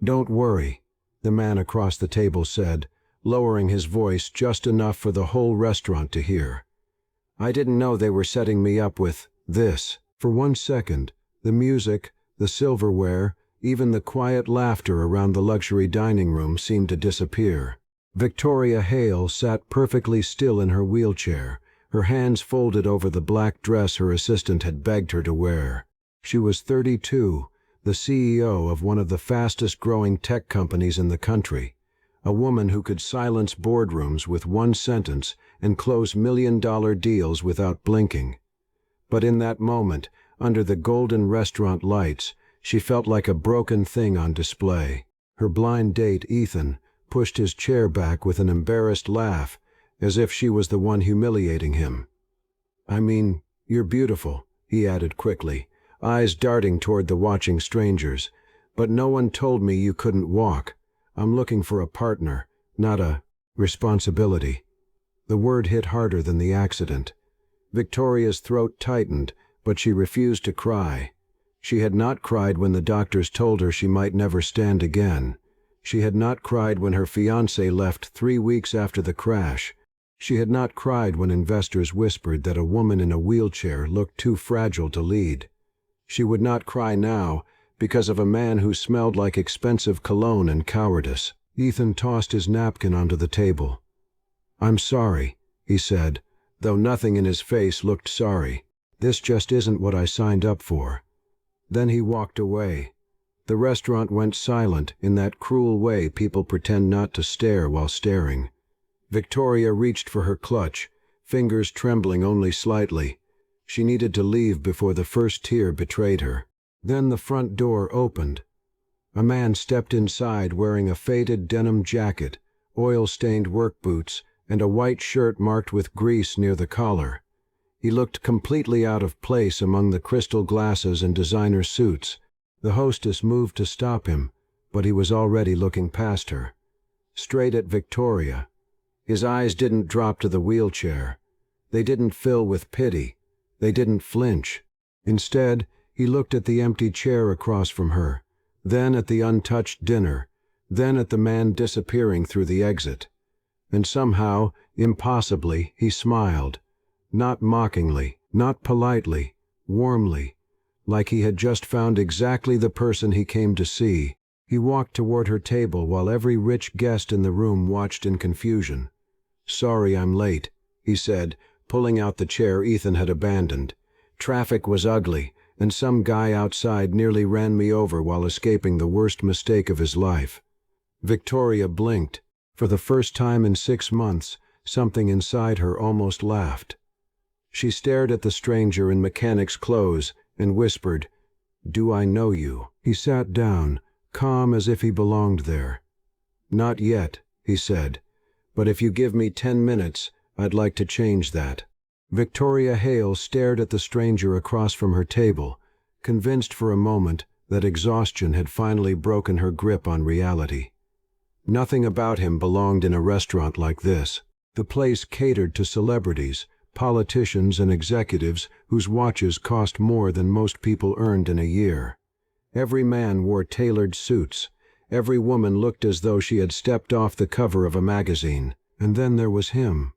"Don't worry," the man across the table said, lowering his voice just enough for the whole restaurant to hear. "I didn't know they were setting me up with this." For 1 second, the music, the silverware, even the quiet laughter around the luxury dining room seemed to disappear. Victoria Hale sat perfectly still in her wheelchair, her hands folded over the black dress her assistant had begged her to wear. She was 32, the CEO of one of the fastest-growing tech companies in the country, a woman who could silence boardrooms with one sentence and close million-dollar deals without blinking. But in that moment, under the golden restaurant lights, she felt like a broken thing on display. Her blind date, Ethan, pushed his chair back with an embarrassed laugh, as if she was the one humiliating him. "I mean, you're beautiful," he added quickly, eyes darting toward the watching strangers. "But no one told me you couldn't walk. I'm looking for a partner, not a responsibility." The word hit harder than the accident. Victoria's throat tightened, but she refused to cry. She had not cried when the doctors told her she might never stand again. She had not cried when her fiancé left 3 weeks after the crash. She had not cried when investors whispered that a woman in a wheelchair looked too fragile to lead. She would not cry now because of a man who smelled like expensive cologne and cowardice. Ethan tossed his napkin onto the table. "I'm sorry," he said, though nothing in his face looked sorry. "This just isn't what I signed up for." Then he walked away. The restaurant went silent in that cruel way people pretend not to stare while staring. Victoria reached for her clutch, fingers trembling only slightly. She needed to leave before the first tear betrayed her. Then the front door opened. A man stepped inside wearing a faded denim jacket, oil-stained work boots, and a white shirt marked with grease near the collar. He looked completely out of place among the crystal glasses and designer suits. The hostess moved to stop him, but he was already looking past her, straight at Victoria. His eyes didn't drop to the wheelchair. They didn't fill with pity. They didn't flinch. Instead, he looked at the empty chair across from her, then at the untouched dinner, then at the man disappearing through the exit. And somehow, impossibly, he smiled. Not mockingly, not politely, warmly, like he had just found exactly the person he came to see. He walked toward her table while every rich guest in the room watched in confusion. "Sorry I'm late," he said, pulling out the chair Ethan had abandoned. "Traffic was ugly, and some guy outside nearly ran me over while escaping the worst mistake of his life." Victoria blinked. For the first time in 6 months, something inside her almost laughed. She stared at the stranger in mechanic's clothes and whispered, "Do I know you?" He sat down, calm as if he belonged there. "Not yet," he said, "but if you give me 10 minutes, I'd like to change that." Victoria Hale stared at the stranger across from her table, convinced for a moment that exhaustion had finally broken her grip on reality. Nothing about him belonged in a restaurant like this. The place catered to celebrities, politicians and executives whose watches cost more than most people earned in a year. Every man wore tailored suits. Every woman looked as though she had stepped off the cover of a magazine. And then there was him.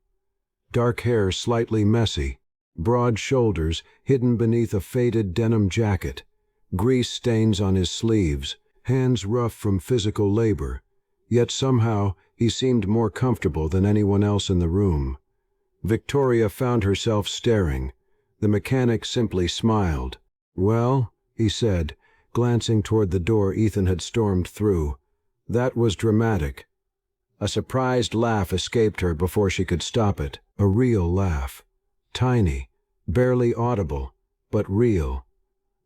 Dark hair slightly messy, broad shoulders hidden beneath a faded denim jacket, grease stains on his sleeves, hands rough from physical labor. Yet somehow he seemed more comfortable than anyone else in the room. Victoria found herself staring. The mechanic simply smiled. "Well," he said, glancing toward the door Ethan had stormed through, "that was dramatic." A surprised laugh escaped her before she could stop it. A real laugh. Tiny, barely audible, but real.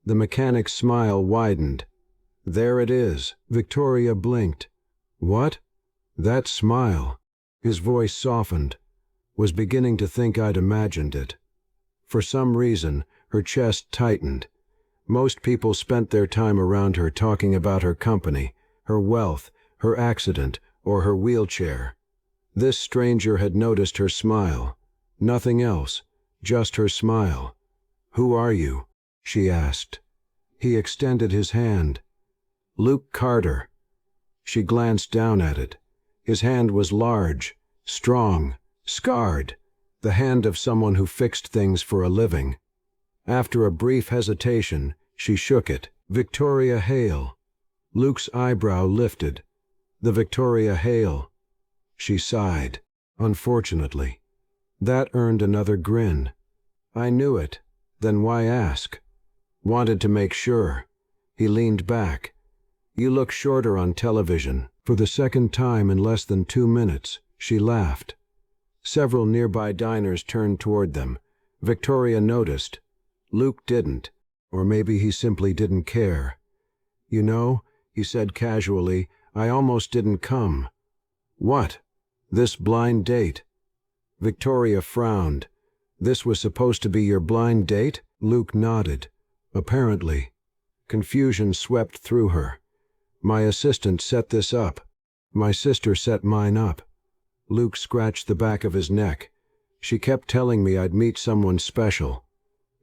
The mechanic's smile widened. "There it is." Victoria blinked. "What?" "That smile." His voice softened. "Was beginning to think I'd imagined it." For some reason, her chest tightened. Most people spent their time around her talking about her company, her wealth, her accident, or her wheelchair. This stranger had noticed her smile. Nothing else, just her smile. "Who are you?" she asked. He extended his hand. "Luke Carter." She glanced down at it. His hand was large, strong, scarred, the hand of someone who fixed things for a living. After a brief hesitation, she shook it. Victoria Hale. Luke's eyebrow lifted. The Victoria Hale. She sighed. Unfortunately. That earned another grin. I knew it. Then why ask? Wanted to make sure. He leaned back. You look shorter on television. For the second time in less than 2 minutes, she laughed. Several nearby diners turned toward them. Victoria noticed. Luke didn't. Or maybe he simply didn't care. You know, he said casually, I almost didn't come. What? This blind date? Victoria frowned. This was supposed to be your blind date? Luke nodded. Apparently. Confusion swept through her. My assistant set this up. My sister set mine up. Luke scratched the back of his neck. She kept telling me I'd meet someone special.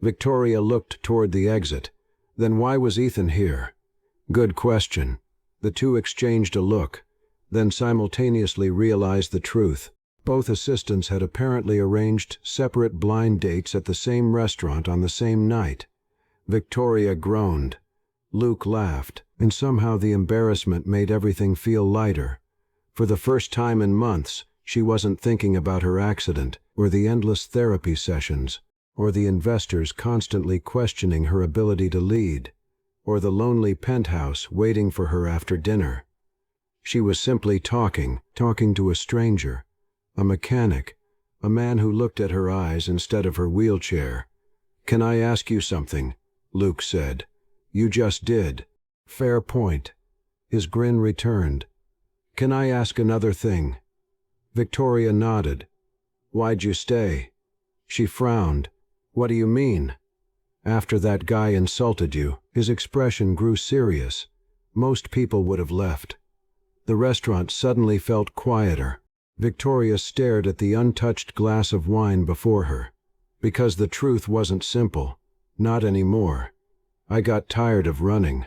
Victoria looked toward the exit. Then why was Ethan here? Good question. The two exchanged a look, then simultaneously realized the truth. Both assistants had apparently arranged separate blind dates at the same restaurant on the same night. Victoria groaned. Luke laughed, and somehow the embarrassment made everything feel lighter. For the first time in months, she wasn't thinking about her accident, or the endless therapy sessions, or the investors constantly questioning her ability to lead, or the lonely penthouse waiting for her after dinner. She was simply talking to a stranger, a mechanic, a man who looked at her eyes instead of her wheelchair. Can I ask you something? Luke said. You just did. Fair point. His grin returned. Can I ask another thing? Victoria nodded. Why'd you stay? She frowned. What do you mean? After that guy insulted you, his expression grew serious. Most people would have left. The restaurant suddenly felt quieter. Victoria stared at the untouched glass of wine before her. Because the truth wasn't simple. Not anymore. I got tired of running.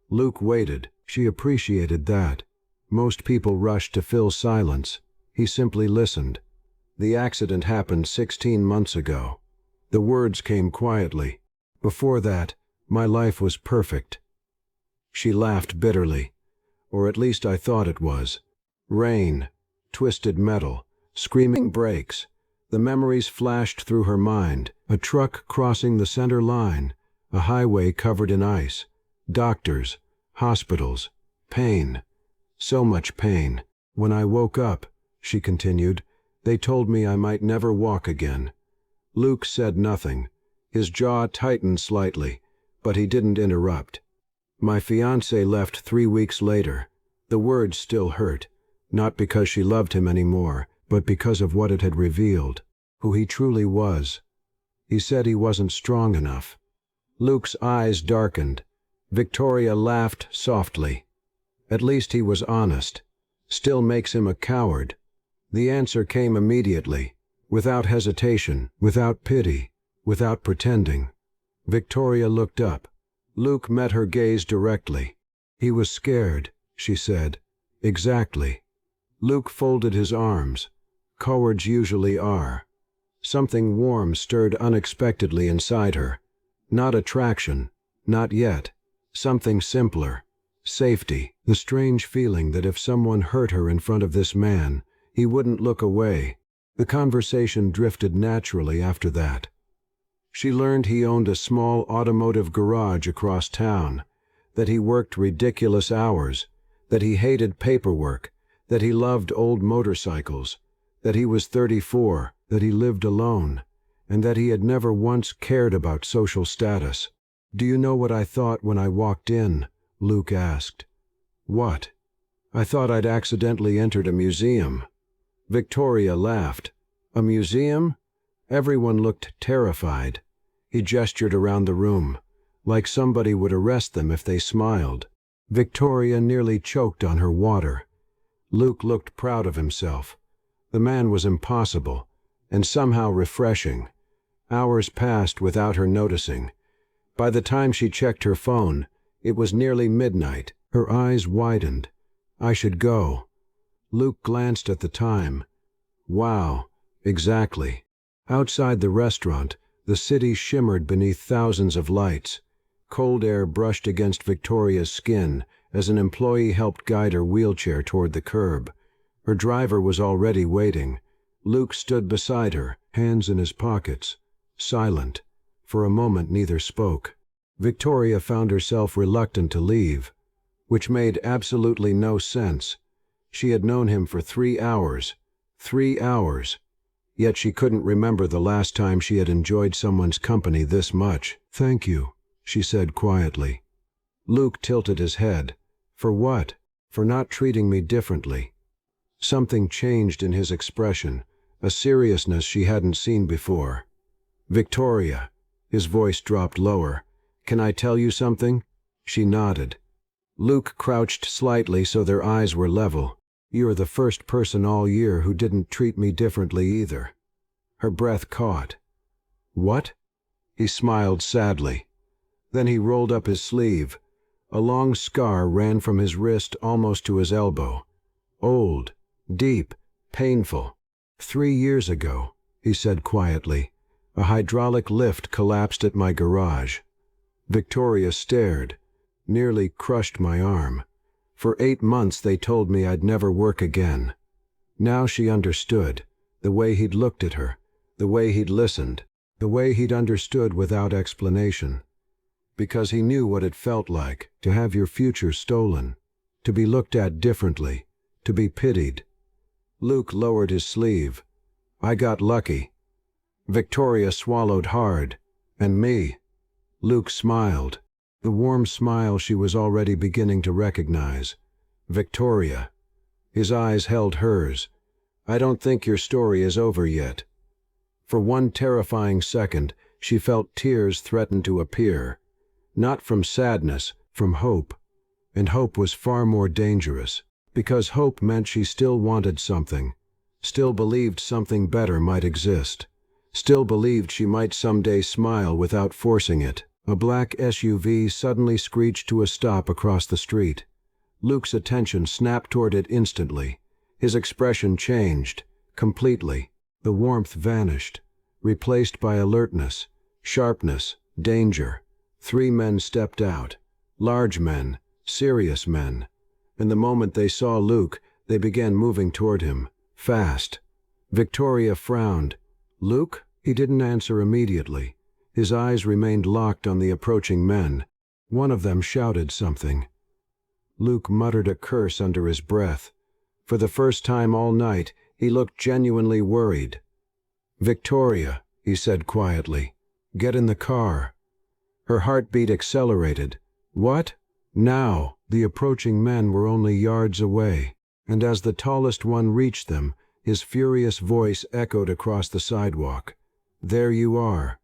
Luke waited. She appreciated that. Most people rushed to fill silence. He simply listened. The accident happened 16 months ago. The words came quietly. Before that, my life was perfect. She laughed bitterly. Or at least I thought it was. Rain, twisted metal, screaming brakes. The memories flashed through her mind. A truck crossing the center line. A highway covered in ice. Doctors, hospitals, pain. So much pain. When I woke up, she continued, they told me I might never walk again. Luke said nothing. His jaw tightened slightly, but he didn't interrupt. My fiancée left 3 weeks later. The words still hurt, not because she loved him anymore, but because of what it had revealed, who he truly was. He said he wasn't strong enough. Luke's eyes darkened. Victoria laughed softly. At least he was honest. Still makes him a coward. The answer came immediately, without hesitation, without pity, without pretending. Victoria looked up. Luke met her gaze directly. He was scared, she said. Exactly. Luke folded his arms. Cowards usually are. Something warm stirred unexpectedly inside her. Not attraction, not yet. Something simpler. Safety. The strange feeling that if someone hurt her in front of this man, he wouldn't look away. The conversation drifted naturally after that. She learned he owned a small automotive garage across town, that he worked ridiculous hours, that he hated paperwork, that he loved old motorcycles, that he was 34, that he lived alone, and that he had never once cared about social status. Do you know what I thought when I walked in? Luke asked. What? I thought I'd accidentally entered a museum. Victoria laughed. A museum? Everyone looked terrified. He gestured around the room, like somebody would arrest them if they smiled. Victoria nearly choked on her water. Luke looked proud of himself. The man was impossible, and somehow refreshing. Hours passed without her noticing. By the time she checked her phone, it was nearly midnight. Her eyes widened. I should go. Luke glanced at the time. Wow, exactly. Outside the restaurant, the city shimmered beneath thousands of lights. Cold air brushed against Victoria's skin as an employee helped guide her wheelchair toward the curb. Her driver was already waiting. Luke stood beside her, hands in his pockets, silent. For a moment neither spoke. Victoria found herself reluctant to leave, which made absolutely no sense. She had known him for 3 hours. 3 hours. Yet she couldn't remember the last time she had enjoyed someone's company this much. "Thank you," she said quietly. Luke tilted his head. "For what?" "For not treating me differently." Something changed in his expression, a seriousness she hadn't seen before. "Victoria," his voice dropped lower, "can I tell you something?" She nodded. Luke crouched slightly so their eyes were level. "You're the first person all year who didn't treat me differently either." Her breath caught. "What?" He smiled sadly. Then he rolled up his sleeve. A long scar ran from his wrist almost to his elbow. Old, deep, painful. 3 years ago, he said quietly, a hydraulic lift collapsed at my garage. Victoria stared, nearly crushed my arm. For 8 months they told me I'd never work again. Now she understood, the way he'd looked at her, the way he'd listened, the way he'd understood without explanation. Because he knew what it felt like to have your future stolen, to be looked at differently, to be pitied. Luke lowered his sleeve. "I got lucky." Victoria swallowed hard. "And me?" Luke smiled, the warm smile she was already beginning to recognize. "Victoria." His eyes held hers. "I don't think your story is over yet." For one terrifying second, she felt tears threaten to appear. Not from sadness, from hope. And hope was far more dangerous, because hope meant she still wanted something, still believed something better might exist, still believed she might someday smile without forcing it. A black SUV suddenly screeched to a stop across the street. Luke's attention snapped toward it instantly. His expression changed, completely. The warmth vanished, replaced by alertness, sharpness, danger. 3 men stepped out. Large men, serious men. And the moment they saw Luke, they began moving toward him, fast. Victoria frowned. "Luke?" He didn't answer immediately. His eyes remained locked on the approaching men. One of them shouted something. Luke muttered a curse under his breath. For the first time all night, he looked genuinely worried. "Victoria," he said quietly, "get in the car." Her heartbeat accelerated. "What?" Now, the approaching men were only yards away, and as the tallest one reached them, his furious voice echoed across the sidewalk. "There you are."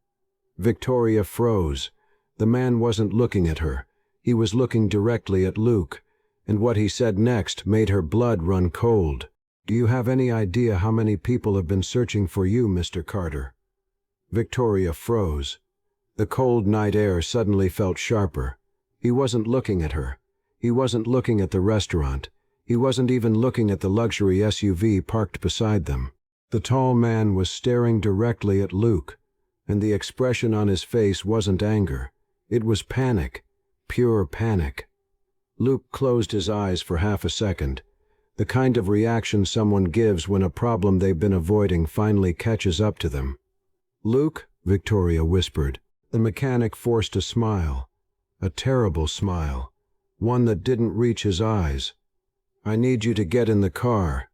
Victoria froze. The man wasn't looking at her. He was looking directly at Luke, and what he said next made her blood run cold. "Do you have any idea how many people have been searching for you, Mr. Carter?" Victoria froze. The cold night air suddenly felt sharper. He wasn't looking at her. He wasn't looking at the restaurant. He wasn't even looking at the luxury SUV parked beside them. The tall man was staring directly at Luke, and the expression on his face wasn't anger. It was panic, pure panic. Luke closed his eyes for half a second, the kind of reaction someone gives when a problem they've been avoiding finally catches up to them. "Luke," Victoria whispered. The mechanic forced a smile, a terrible smile, one that didn't reach his eyes. "I need you to get in the car."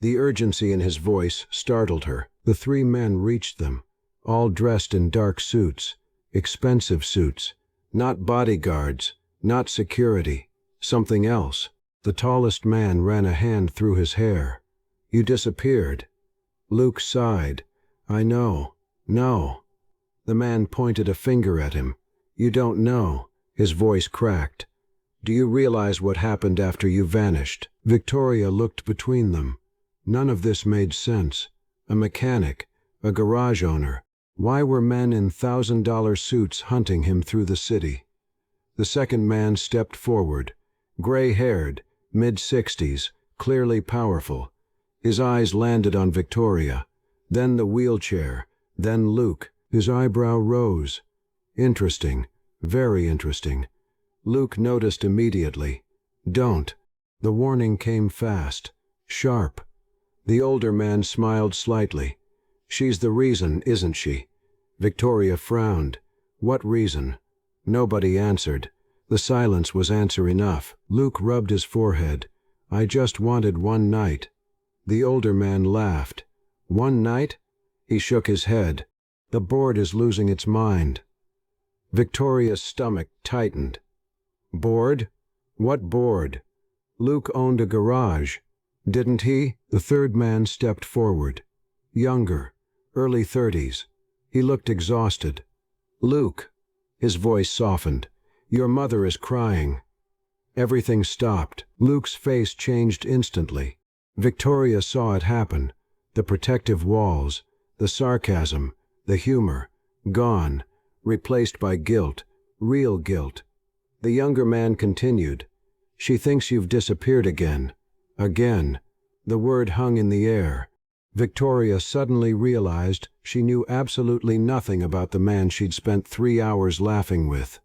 The urgency in his voice startled her. The 3 men reached them, all dressed in dark suits, expensive suits, not bodyguards, not security, something else. The tallest man ran a hand through his hair. "You disappeared." Luke sighed. "I know. No." The man pointed a finger at him. "You don't know." His voice cracked. "Do you realize what happened after you vanished?" Victoria looked between them. None of this made sense. A mechanic, a garage owner. Why were men in $1,000 suits hunting him through the city? The second man stepped forward, gray-haired, mid-60s, clearly powerful. His eyes landed on Victoria, then the wheelchair, then Luke. His eyebrow rose. Interesting, very interesting. Luke noticed immediately. Don't. The warning came fast, sharp. The older man smiled slightly. She's the reason, isn't she? Victoria frowned. What reason? Nobody answered. The silence was answer enough. Luke rubbed his forehead. I just wanted one night. The older man laughed. One night? He shook his head. The board is losing its mind. Victoria's stomach tightened. Bored? What bored? Luke owned a garage. Didn't he? The third man stepped forward. Younger, early 30s. He looked exhausted. Luke. His voice softened. Your mother is crying. Everything stopped. Luke's face changed instantly. Victoria saw it happen. The protective walls, the sarcasm, the humor, gone, replaced by guilt, real guilt. The younger man continued. She thinks you've disappeared again. Again. The word hung in the air. Victoria suddenly realized she knew absolutely nothing about the man she'd spent 3 hours laughing with.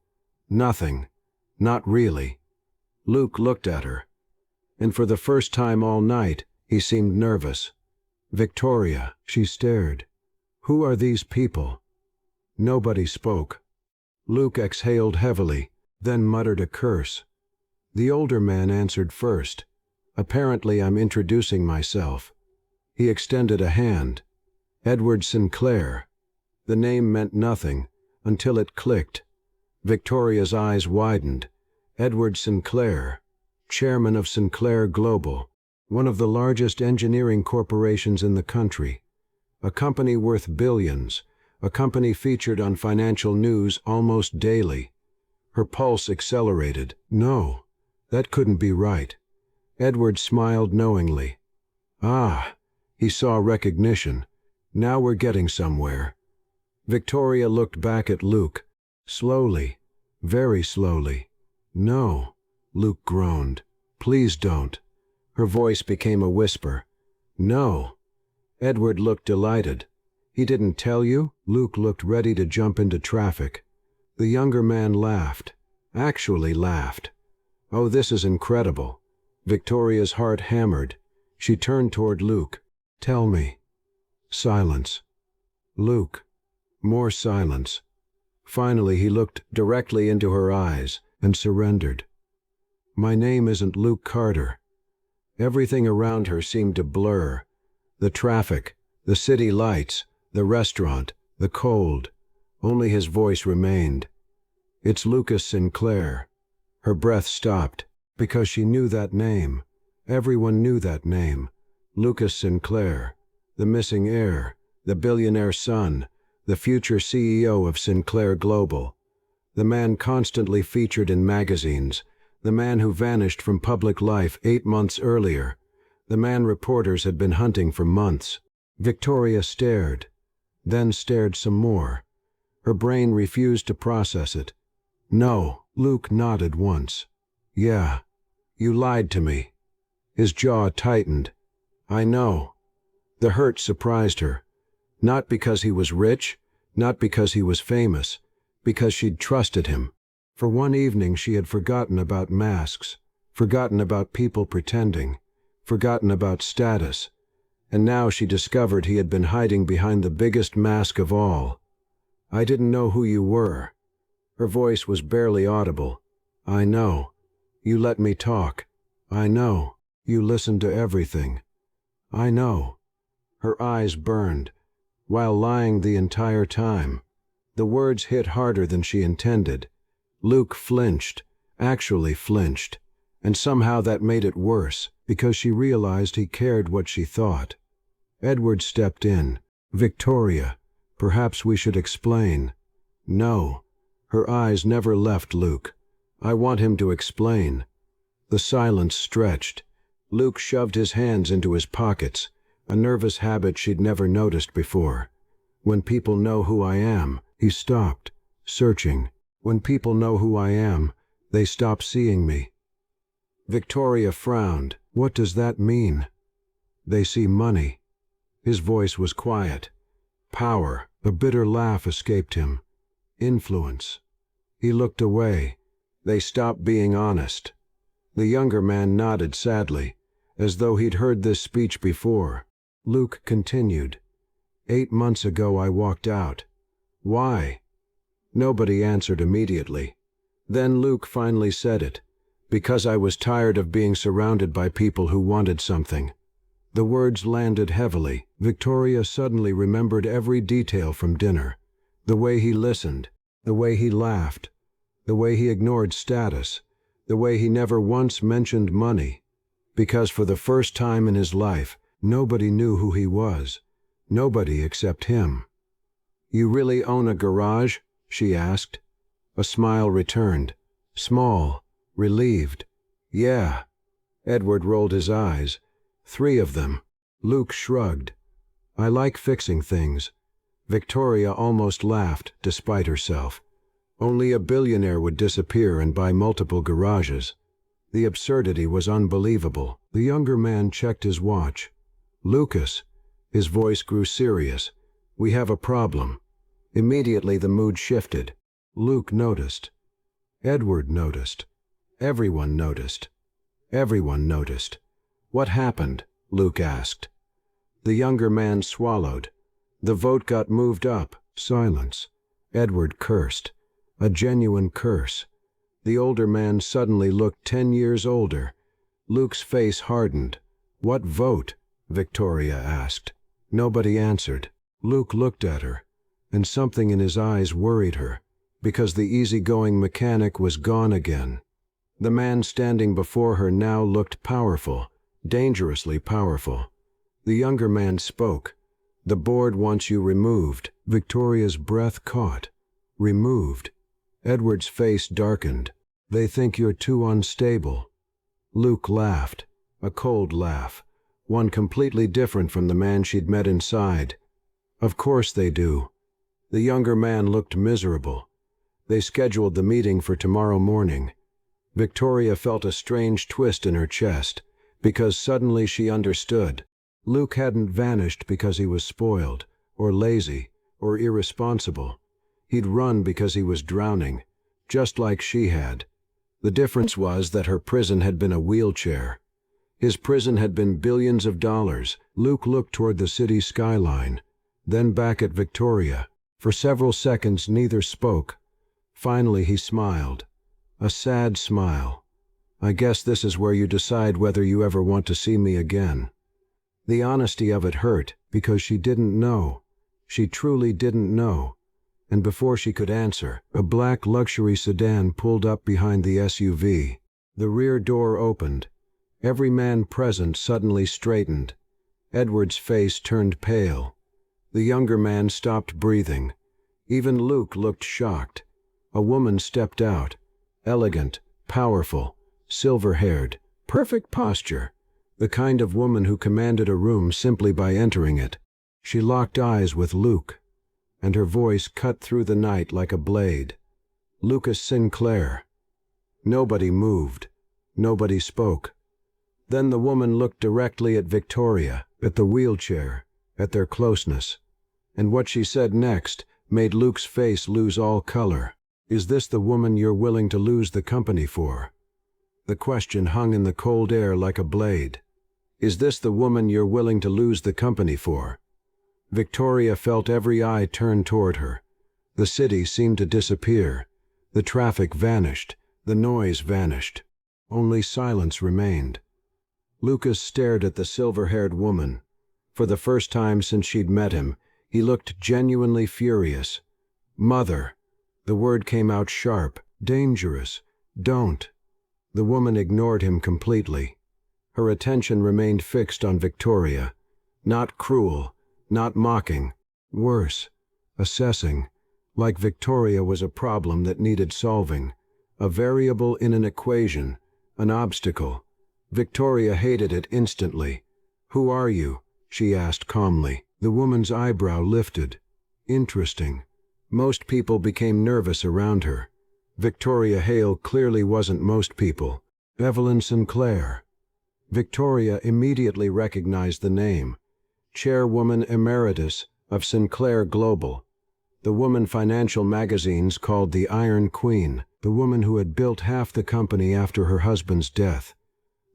Nothing. Not really. Luke looked at her. And for the first time all night, he seemed nervous. Victoria, she stared. Who are these people? Nobody spoke. Luke exhaled heavily, then muttered a curse. The older man answered first. Apparently I'm introducing myself. He extended a hand. Edward Sinclair. The name meant nothing, until it clicked. Victoria's eyes widened. Edward Sinclair, chairman of Sinclair Global, one of the largest engineering corporations in the country. A company worth billions, a company featured on financial news almost daily. Her pulse accelerated. No, that couldn't be right. Edward smiled knowingly. Ah, he saw recognition. Now we're getting somewhere. Victoria looked back at Luke. Slowly, very slowly. No, Luke groaned. Please don't. Her voice became a whisper. No. Edward looked delighted. He didn't tell you? Luke looked ready to jump into traffic. The younger man laughed. Actually laughed. Oh, this is incredible. Victoria's heart hammered. She turned toward Luke. Tell me. Silence. Luke. More silence. Finally he looked directly into her eyes and surrendered. My name isn't Luke Carter. Everything around her seemed to blur. The traffic, the city lights, the restaurant, the cold. Only his voice remained. It's Lucas Sinclair. Her breath stopped, because she knew that name. Everyone knew that name. Lucas Sinclair, the missing heir, the billionaire son, the future CEO of Sinclair Global. The man constantly featured in magazines, the man who vanished from public life 8 months earlier, the man reporters had been hunting for months. Victoria stared, then stared some more. Her brain refused to process it. No, Luke nodded once. Yeah, you lied to me. His jaw tightened. I know. The hurt surprised her. Not because he was rich, not because he was famous, because she'd trusted him. For one evening she had forgotten about masks, forgotten about people pretending, forgotten about status, and now she discovered he had been hiding behind the biggest mask of all. I didn't know who you were. Her voice was barely audible. I know. You let me talk. I know. You listened to everything. I know. Her eyes burned, while lying the entire time. The words hit harder than she intended. Luke flinched, actually flinched, and somehow that made it worse, because she realized he cared what she thought. Edward stepped in. Victoria, perhaps we should explain. No. Her eyes never left Luke. I want him to explain. The silence stretched. Luke shoved his hands into his pockets, a nervous habit she'd never noticed before. When people know who I am, he stopped, searching. When people know who I am, they stop seeing me. Victoria frowned. What does that mean? They see money. His voice was quiet. Power. A bitter laugh escaped him. Influence. He looked away. They stopped being honest. The younger man nodded sadly, as though he'd heard this speech before. Luke continued. 8 months ago I walked out. Why? Nobody answered immediately. Then Luke finally said it. Because I was tired of being surrounded by people who wanted something. The words landed heavily. Victoria suddenly remembered every detail from dinner. The way he listened, the way he laughed, the way he ignored status, the way he never once mentioned money. Because for the first time in his life, nobody knew who he was. Nobody except him. You really own a garage? She asked. A smile returned. Small, relieved. Yeah. Edward rolled his eyes. 3 of them. Luke shrugged. I like fixing things. Victoria almost laughed, despite herself. Only a billionaire would disappear and buy multiple garages. The absurdity was unbelievable. The younger man checked his watch. Lucas. His voice grew serious. We have a problem. Immediately the mood shifted. Luke noticed. Edward noticed. Everyone noticed. Everyone noticed. What happened? Luke asked. The younger man swallowed. The vote got moved up. Silence. Edward cursed. A genuine curse. The older man suddenly looked 10 years older. Luke's face hardened. What vote? Victoria asked. Nobody answered. Luke looked at her, and something in his eyes worried her, because the easygoing mechanic was gone again. The man standing before her now looked powerful, dangerously powerful. The younger man spoke. The board wants you removed. Victoria's breath caught. Removed. Edward's face darkened. They think you're too unstable. Luke laughed. A cold laugh. One completely different from the man she'd met inside. Of course they do. The younger man looked miserable. They scheduled the meeting for tomorrow morning. Victoria felt a strange twist in her chest, because suddenly she understood. Luke hadn't vanished because he was spoiled, or lazy, or irresponsible. He'd run because he was drowning, just like she had. The difference was that her prison had been a wheelchair. His prison had been billions of dollars. Luke looked toward the city skyline, then back at Victoria. For several seconds neither spoke. Finally he smiled. A sad smile. I guess this is where you decide whether you ever want to see me again. The honesty of it hurt, because she didn't know. She truly didn't know. And before she could answer, a black luxury sedan pulled up behind the SUV. The rear door opened. Every man present suddenly straightened. Edward's face turned pale. The younger man stopped breathing. Even Luke looked shocked. A woman stepped out. Elegant, powerful, silver-haired, perfect posture. The kind of woman who commanded a room simply by entering it. She locked eyes with Luke, and her voice cut through the night like a blade. Lucas Sinclair. Nobody moved. Nobody spoke. Then the woman looked directly at Victoria, at the wheelchair, at their closeness. And what she said next made Luke's face lose all color. Is this the woman you're willing to lose the company for? The question hung in the cold air like a blade. Is this the woman you're willing to lose the company for? Victoria felt every eye turn toward her. The city seemed to disappear. The traffic vanished. The noise vanished. Only silence remained. Lucas stared at the silver-haired woman. For the first time since she'd met him, he looked genuinely furious. Mother. The word came out sharp. Dangerous. Don't. The woman ignored him completely. Her attention remained fixed on Victoria. Not cruel, not mocking. Worse. Assessing. Like Victoria was a problem that needed solving. A variable in an equation. An obstacle. Victoria hated it instantly. Who are you? She asked calmly. The woman's eyebrow lifted. Interesting. Most people became nervous around her. Victoria Hale clearly wasn't most people. Evelyn Sinclair. Victoria immediately recognized the name. Chairwoman Emeritus of Sinclair Global, the woman financial magazines called the Iron Queen, the woman who had built half the company after her husband's death,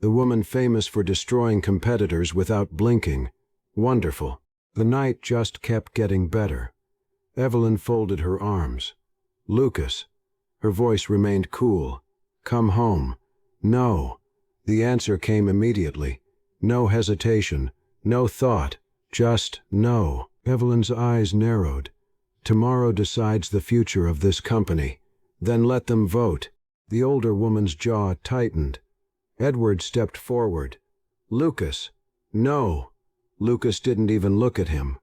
the woman famous for destroying competitors without blinking. Wonderful. The night just kept getting better. Evelyn folded her arms. Lucas. Her voice remained cool. Come home. No. The answer came immediately. No hesitation. No thought. Just no. Evelyn's eyes narrowed. Tomorrow decides the future of this company. Then let them vote. The older woman's jaw tightened. Edward stepped forward. Lucas. No. Lucas didn't even look at him.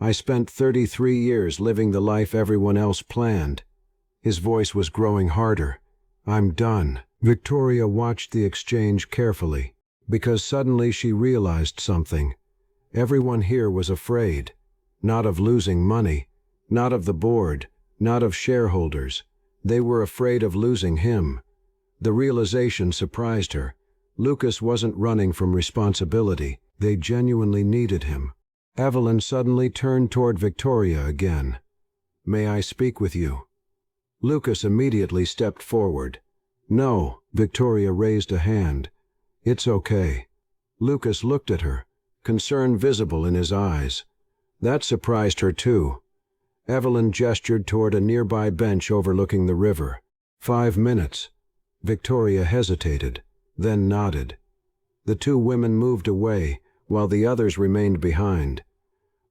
I spent 33 years living the life everyone else planned. His voice was growing harder. I'm done. Victoria watched the exchange carefully, because suddenly she realized something. Everyone here was afraid. Not of losing money, not of the board, not of shareholders. They were afraid of losing him. The realization surprised her. Lucas wasn't running from responsibility. They genuinely needed him. Evelyn suddenly turned toward Victoria again. May I speak with you? Lucas immediately stepped forward. No. Victoria raised a hand. It's okay. Lucas looked at her, concern visible in his eyes. That surprised her too. Evelyn gestured toward a nearby bench overlooking the river. 5 minutes. Victoria hesitated, then nodded. The two women moved away, while the others remained behind.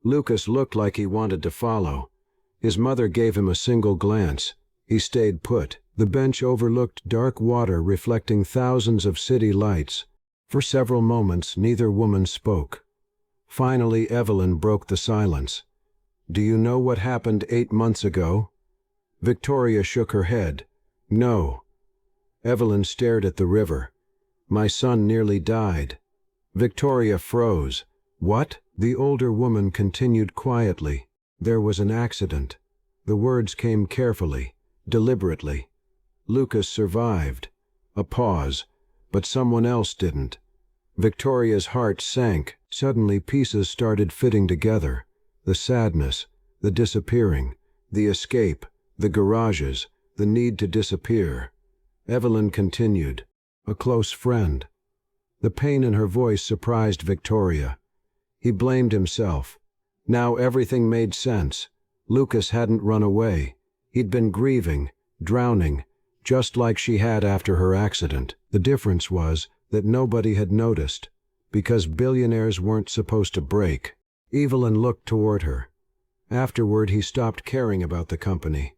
Lucas looked like he wanted to follow. His mother gave him a single glance. He stayed put. The bench overlooked dark water reflecting thousands of city lights. For several moments, neither woman spoke. Finally, Evelyn broke the silence. Do you know what happened 8 months ago? Victoria shook her head. No. Evelyn stared at the river. My son nearly died. Victoria froze. What? The older woman continued quietly. There was an accident. The words came carefully, deliberately. Lucas survived. A pause, but someone else didn't. Victoria's heart sank. Suddenly pieces started fitting together. The sadness, the disappearing, the escape, the garages, the need to disappear. Evelyn continued. A close friend. The pain in her voice surprised Victoria. He blamed himself. Now everything made sense. Lucas hadn't run away. He'd been grieving, drowning, just like she had after her accident. The difference was that nobody had noticed, because billionaires weren't supposed to break. Evelyn looked toward her. Afterward, he stopped caring about the company.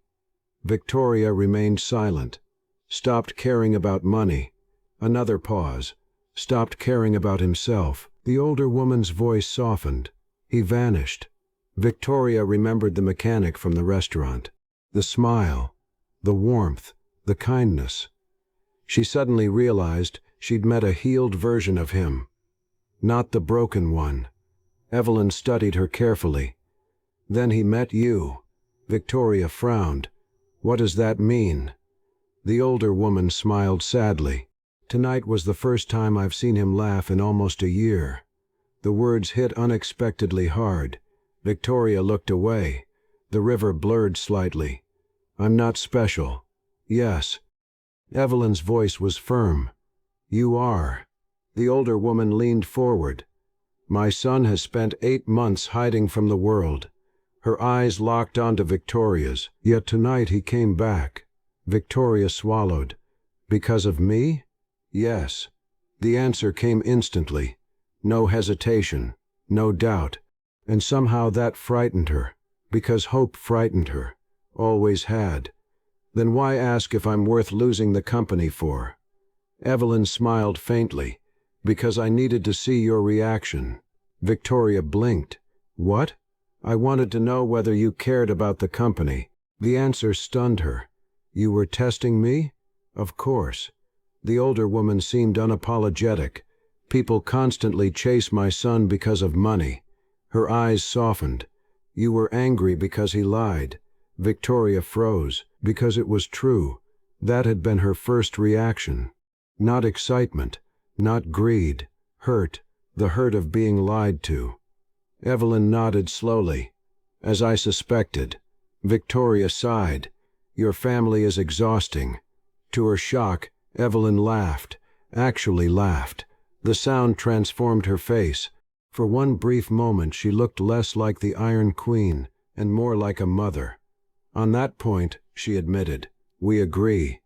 Victoria remained silent. Stopped caring about money. Another pause. Stopped caring about himself. The older woman's voice softened. He vanished. Victoria remembered the mechanic from the restaurant. The smile, the warmth, the kindness. She suddenly realized she'd met a healed version of him. Not the broken one. Evelyn studied her carefully. Then he met you. Victoria frowned. What does that mean? The older woman smiled sadly. Tonight was the first time I've seen him laugh in almost a year. The words hit unexpectedly hard. Victoria looked away. The river blurred slightly. I'm not special. Yes. Evelyn's voice was firm. You are. The older woman leaned forward. My son has spent 8 months hiding from the world. Her eyes locked onto Victoria's, yet tonight he came back. Victoria swallowed. Because of me? Yes. The answer came instantly. No hesitation, no doubt. And somehow that frightened her, because hope frightened her. Always had. Then why ask if I'm worth losing the company for? Evelyn smiled faintly. Because I needed to see your reaction. Victoria blinked. What? I wanted to know whether you cared about the company. The answer stunned her. You were testing me? Of course. The older woman seemed unapologetic. People constantly chase my son because of money. Her eyes softened. You were angry because he lied. Victoria froze. Because it was true. That had been her first reaction. Not excitement, not greed, hurt, the hurt of being lied to. Evelyn nodded slowly. As I suspected. Victoria sighed. Your family is exhausting. To her shock, Evelyn laughed, actually laughed. The sound transformed her face. For one brief moment she looked less like the Iron Queen and more like a mother. On that point, she admitted, we agree.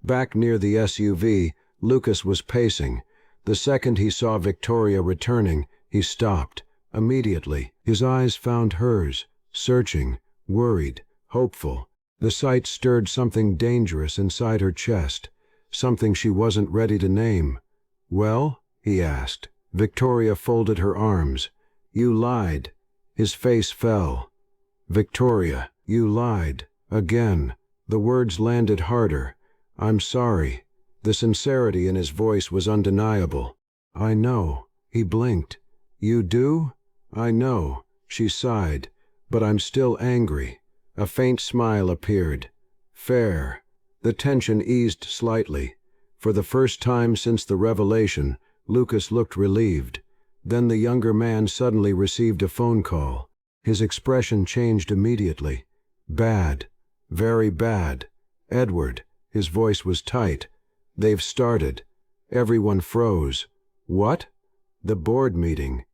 Back near the SUV, Lucas was pacing. The second he saw Victoria returning, he stopped. Immediately, his eyes found hers, searching, worried, hopeful. The sight stirred something dangerous inside her chest, something she wasn't ready to name. Well? He asked. Victoria folded her arms. You lied. His face fell. Victoria, you lied. Again. The words landed harder. I'm sorry. The sincerity in his voice was undeniable. I know. He blinked. You do? I know. She sighed. But I'm still angry. A faint smile appeared. Fair. The tension eased slightly. For the first time since the revelation, Lucas looked relieved. Then the younger man suddenly received a phone call. His expression changed immediately. Bad. Very bad. Edward. His voice was tight. They've started. Everyone froze. What? The board meeting.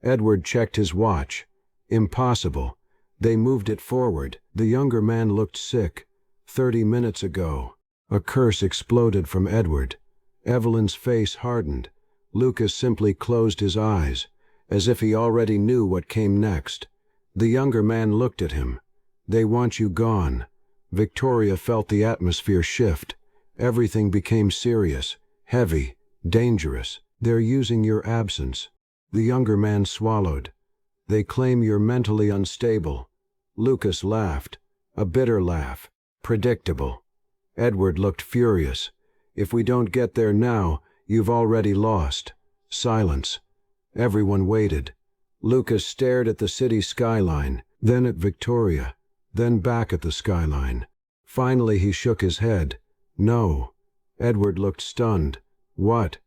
Edward checked his watch. Impossible. They moved it forward. The younger man looked sick. 30 minutes ago. A curse exploded from Edward. Evelyn's face hardened. Lucas simply closed his eyes, as if he already knew what came next. The younger man looked at him. They want you gone. Victoria felt the atmosphere shift. Everything became serious, heavy, dangerous. They're using your absence. The younger man swallowed. They claim you're mentally unstable. Lucas laughed. A bitter laugh. Predictable. Edward looked furious. If we don't get there now, you've already lost. Silence. Everyone waited. Lucas stared at the city skyline, then at Victoria, then back at the skyline. Finally he shook his head. No. Edward looked stunned. What?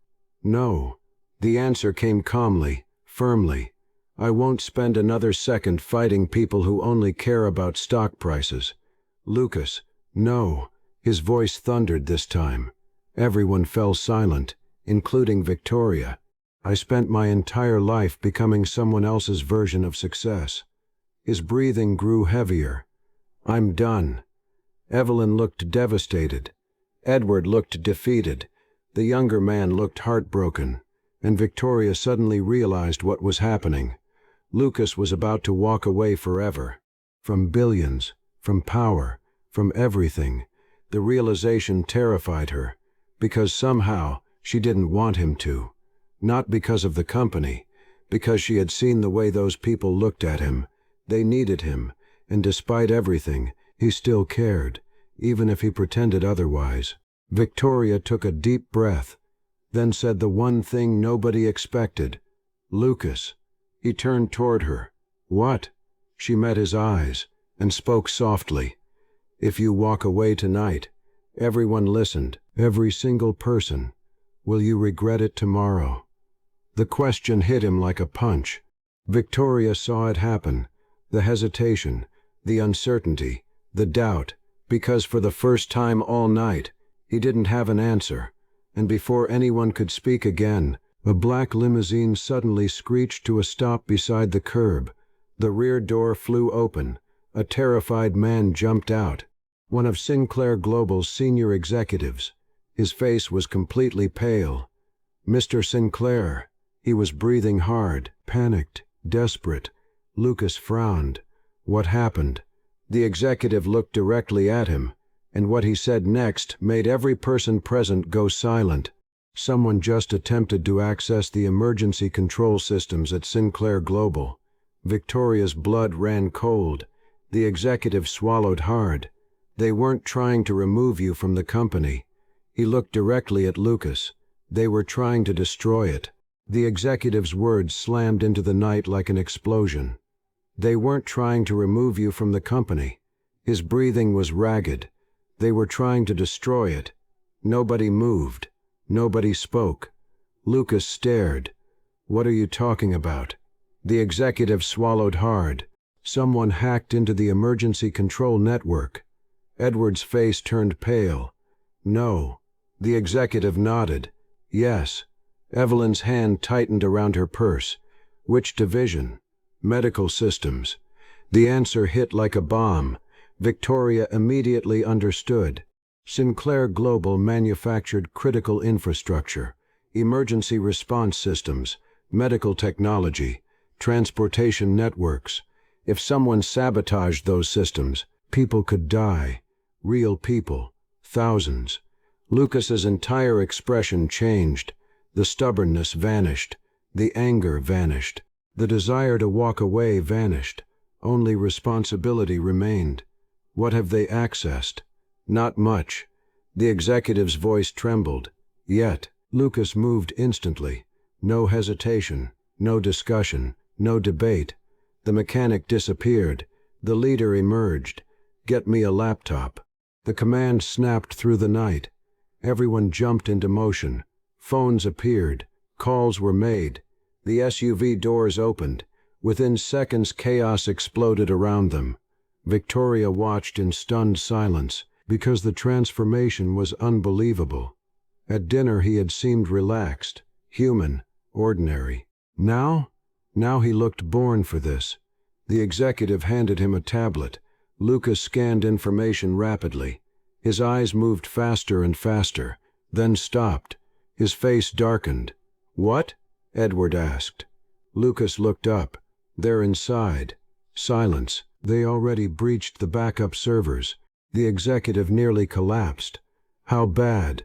No. The answer came calmly, firmly. I won't spend another second fighting people who only care about stock prices. Lucas, no. His voice thundered this time. Everyone fell silent, including Victoria. I spent my entire life becoming someone else's version of success. His breathing grew heavier. I'm done. Evelyn looked devastated. Edward looked defeated. The younger man looked heartbroken. And Victoria suddenly realized what was happening. Lucas was about to walk away forever. From billions, from power, from everything. The realization terrified her, because somehow she didn't want him to. Not because of the company, because she had seen the way those people looked at him. They needed him, and despite everything, he still cared, even if he pretended otherwise. Victoria took a deep breath, then said the one thing nobody expected. Lucas. He turned toward her. What? She met his eyes, and spoke softly. If you walk away tonight, everyone listened, every single person, will you regret it tomorrow? The question hit him like a punch. Victoria saw it happen, the hesitation, the uncertainty, the doubt, because for the first time all night, he didn't have an answer, and before anyone could speak again, a black limousine suddenly screeched to a stop beside the curb. The rear door flew open. A terrified man jumped out. One of Sinclair Global's senior executives. His face was completely pale. Mr. Sinclair. He was breathing hard, panicked, desperate. Lucas frowned. What happened? The executive looked directly at him, and what he said next made every person present go silent. Someone just attempted to access the emergency control systems at Sinclair Global. Victoria's blood ran cold. The executive swallowed hard. They weren't trying to remove you from the company. He looked directly at Lucas. They were trying to destroy it. The executive's words slammed into the night like an explosion. They weren't trying to remove you from the company. His breathing was ragged. They were trying to destroy it. Nobody moved. Nobody spoke. Lucas stared. "What are you talking about?" The executive swallowed hard. "Someone hacked into the emergency control network." Edward's face turned pale. "No." The executive nodded. "Yes." Evelyn's hand tightened around her purse. "Which division?" "Medical systems." The answer hit like a bomb. Victoria immediately understood. Sinclair Global manufactured critical infrastructure, emergency response systems, medical technology, transportation networks. If someone sabotaged those systems, people could die. Real people. Thousands. Lucas's entire expression changed. The stubbornness vanished. The anger vanished. The desire to walk away vanished. Only responsibility remained. "What have they accessed?" "Not much." The executive's voice trembled. "Yet." Lucas moved instantly. No hesitation, no discussion, no debate. The mechanic disappeared. The leader emerged. "Get me a laptop." The command snapped through the night. Everyone jumped into motion. Phones appeared. Calls were made. The SUV doors opened. Within seconds, chaos exploded around them. Victoria watched in stunned silence, because the transformation was unbelievable. At dinner he had seemed relaxed, human, ordinary. Now he looked born for this. The executive handed him a tablet. Lucas scanned information rapidly. His eyes moved faster and faster, then stopped. His face darkened. "What?" Edward asked. Lucas looked up. "They're inside." Silence. They already breached the backup servers. The executive nearly collapsed. "How bad?"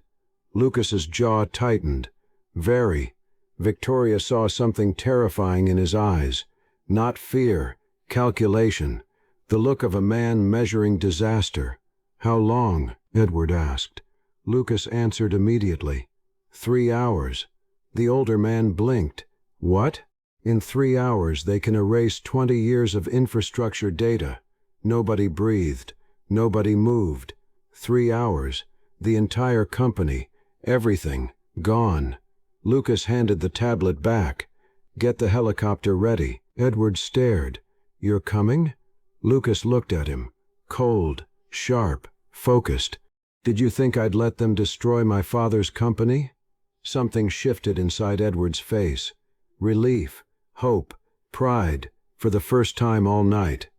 Lucas's jaw tightened. "Very." Victoria saw something terrifying in his eyes. Not fear, calculation. The look of a man measuring disaster. "How long?" Edward asked. Lucas answered immediately. 3 hours. The older man blinked. "What?" "In 3 hours they can erase 20 years of infrastructure data." Nobody breathed. Nobody moved. 3 hours. The entire company. Everything. Gone. Lucas handed the tablet back. "Get the helicopter ready." Edward stared. "You're coming?" Lucas looked at him. Cold, sharp, focused. "Did you think I'd let them destroy my father's company?" Something shifted inside Edward's face. Relief, hope, pride, for the first time all night.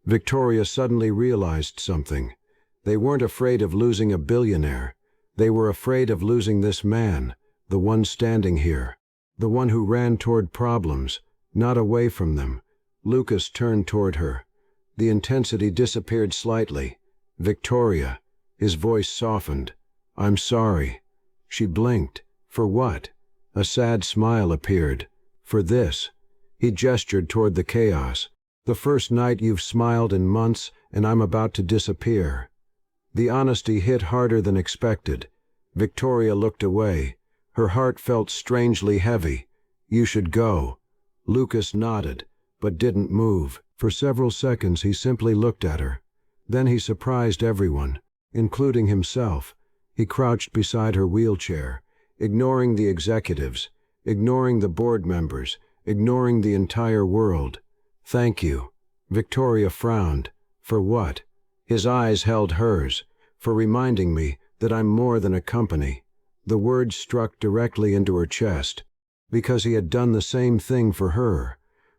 Victoria suddenly realized something. They weren't afraid of losing a billionaire. They were afraid of losing this man, the one standing here, the one who ran toward problems, not away from them. Lucas turned toward her. The intensity disappeared slightly. "Victoria." His voice softened. "I'm sorry." She blinked. "For what?" A sad smile appeared. "For this." He gestured toward the chaos. "The first night you've smiled in months, and I'm about to disappear." The honesty hit harder than expected. Victoria looked away. Her heart felt strangely heavy. "You should go." Lucas nodded, but didn't move. For several seconds he simply looked at her. Then he surprised everyone, including himself. He crouched beside her wheelchair, ignoring the executives, ignoring the board members, ignoring the entire world. "Thank you." Victoria frowned. "For what?" His eyes held hers. "For reminding me that I'm more than a company." The words struck directly into her chest. Because he had done the same thing for her.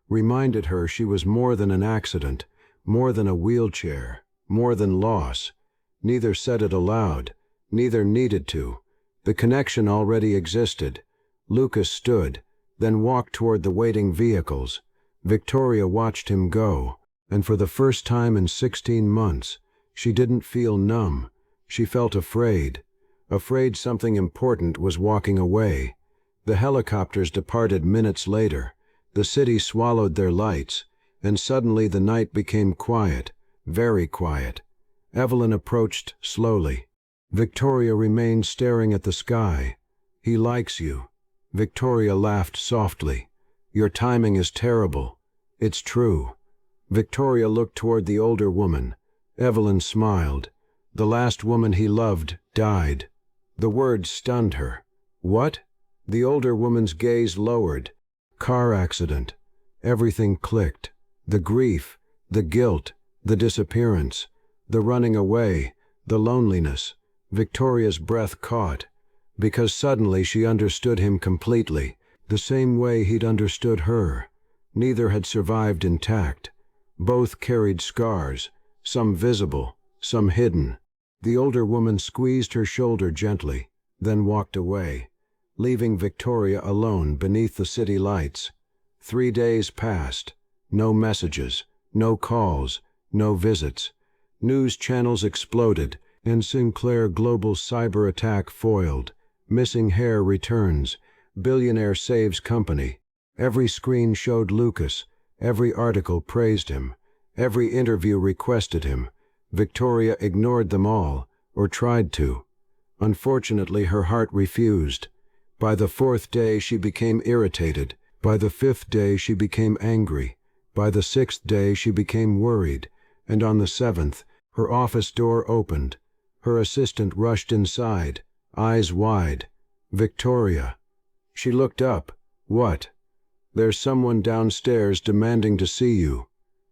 Reminded her she was more than an accident, more than a wheelchair, more than loss. Neither said it aloud. Neither needed to. The connection already existed. Lucas stood, then walked toward the waiting vehicles. Victoria watched him go, and for the first time in 16 months, she didn't feel numb. She felt afraid. Afraid something important was walking away. The helicopters departed minutes later. The city swallowed their lights, and suddenly the night became quiet, very quiet. Evelyn approached slowly. Victoria remained staring at the sky. "He likes you." Victoria laughed softly. "Your timing is terrible." "It's true." Victoria looked toward the older woman. Evelyn smiled. "The last woman he loved died." The words stunned her. What? The older woman's gaze lowered. Car accident. Everything clicked. The grief, the guilt, the disappearance, the running away, the loneliness. Victoria's breath caught, because suddenly she understood him completely, the same way he'd understood her. Neither had survived intact. Both carried scars, some visible, some hidden. The older woman squeezed her shoulder gently, then walked away, leaving Victoria alone beneath the city lights. 3 days passed. No messages, no calls, no visits. News channels exploded, and Sinclair Global's cyber attack foiled. Missing hair returns. Billionaire saves company. Every screen showed Lucas. Every article praised him. Every interview requested him. Victoria ignored them all, or tried to. Unfortunately, her heart refused. By the 4th day, she became irritated. By the 5th day, she became angry. By the 6th day, she became worried. And on the 7th, her office door opened. Her assistant rushed inside, eyes wide. "Victoria." She looked up. "What?" "There's someone downstairs demanding to see you."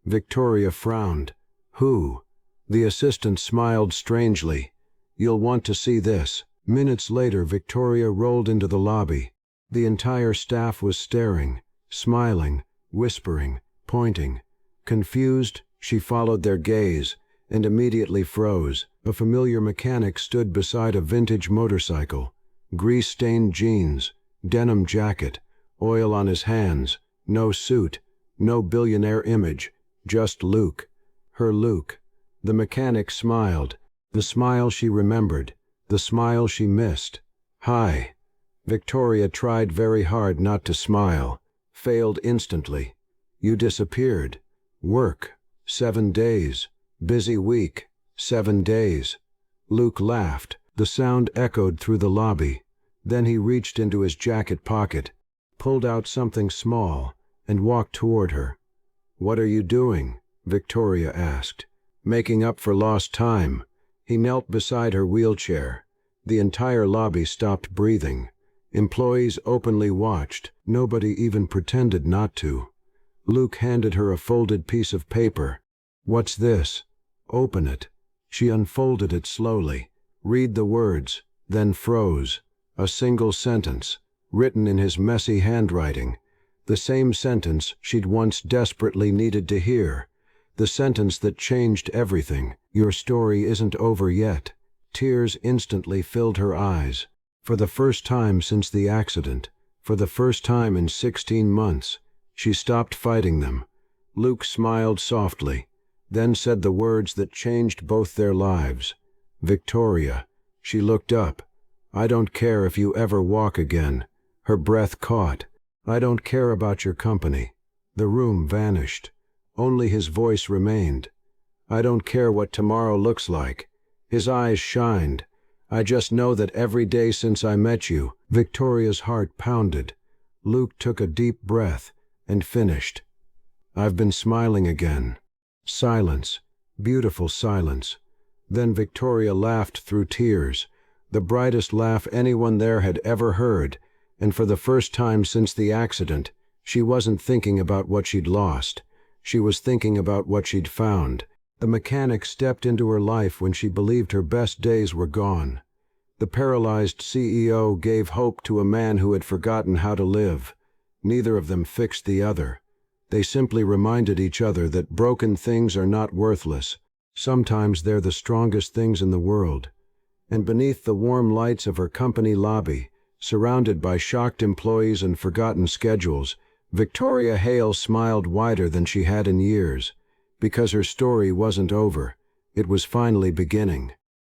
Victoria frowned. "Who?" The assistant smiled strangely. "You'll want to see this." Minutes later, Victoria rolled into the lobby. The entire staff was staring, smiling, whispering, pointing. Confused, she followed their gaze, and immediately froze. A familiar mechanic stood beside a vintage motorcycle. Grease-stained jeans, denim jacket, oil on his hands, no suit, no billionaire image, just Luke. Her Luke. The mechanic smiled, the smile she remembered, the smile she missed. "Hi." Victoria tried very hard not to smile, failed instantly. "You disappeared. Work. 7 days. Busy week. 7 days. Luke laughed. The sound echoed through the lobby. Then he reached into his jacket pocket, pulled out something small, and walked toward her. "What are you doing?" Victoria asked. "Making up for lost time." He knelt beside her wheelchair. The entire lobby stopped breathing. Employees openly watched. Nobody even pretended not to. Luke handed her a folded piece of paper. "What's this?" "Open it." She unfolded it slowly. "Read the words," then froze. A single sentence, written in his messy handwriting. The same sentence she'd once desperately needed to hear. The sentence that changed everything. "Your story isn't over yet." Tears instantly filled her eyes. For the first time since the accident, for the first time in 16 months, she stopped fighting them. Luke smiled softly, then said the words that changed both their lives. "Victoria." She looked up. "I don't care if you ever walk again." Her breath caught. "I don't care about your company." The room vanished. Only his voice remained. "I don't care what tomorrow looks like." His eyes shined. "I just know that every day since I met you." Victoria's heart pounded. Luke took a deep breath and finished. "I've been smiling again." Silence. Beautiful silence. Then Victoria laughed through tears, the brightest laugh anyone there had ever heard, and for the first time since the accident, she wasn't thinking about what she'd lost. She was thinking about what she'd found. The mechanic stepped into her life when she believed her best days were gone. The paralyzed CEO gave hope to a man who had forgotten how to live. Neither of them fixed the other. They simply reminded each other that broken things are not worthless. Sometimes they're the strongest things in the world. And beneath the warm lights of her company lobby, surrounded by shocked employees and forgotten schedules, Victoria Hale smiled wider than she had in years. Because her story wasn't over. It was finally beginning.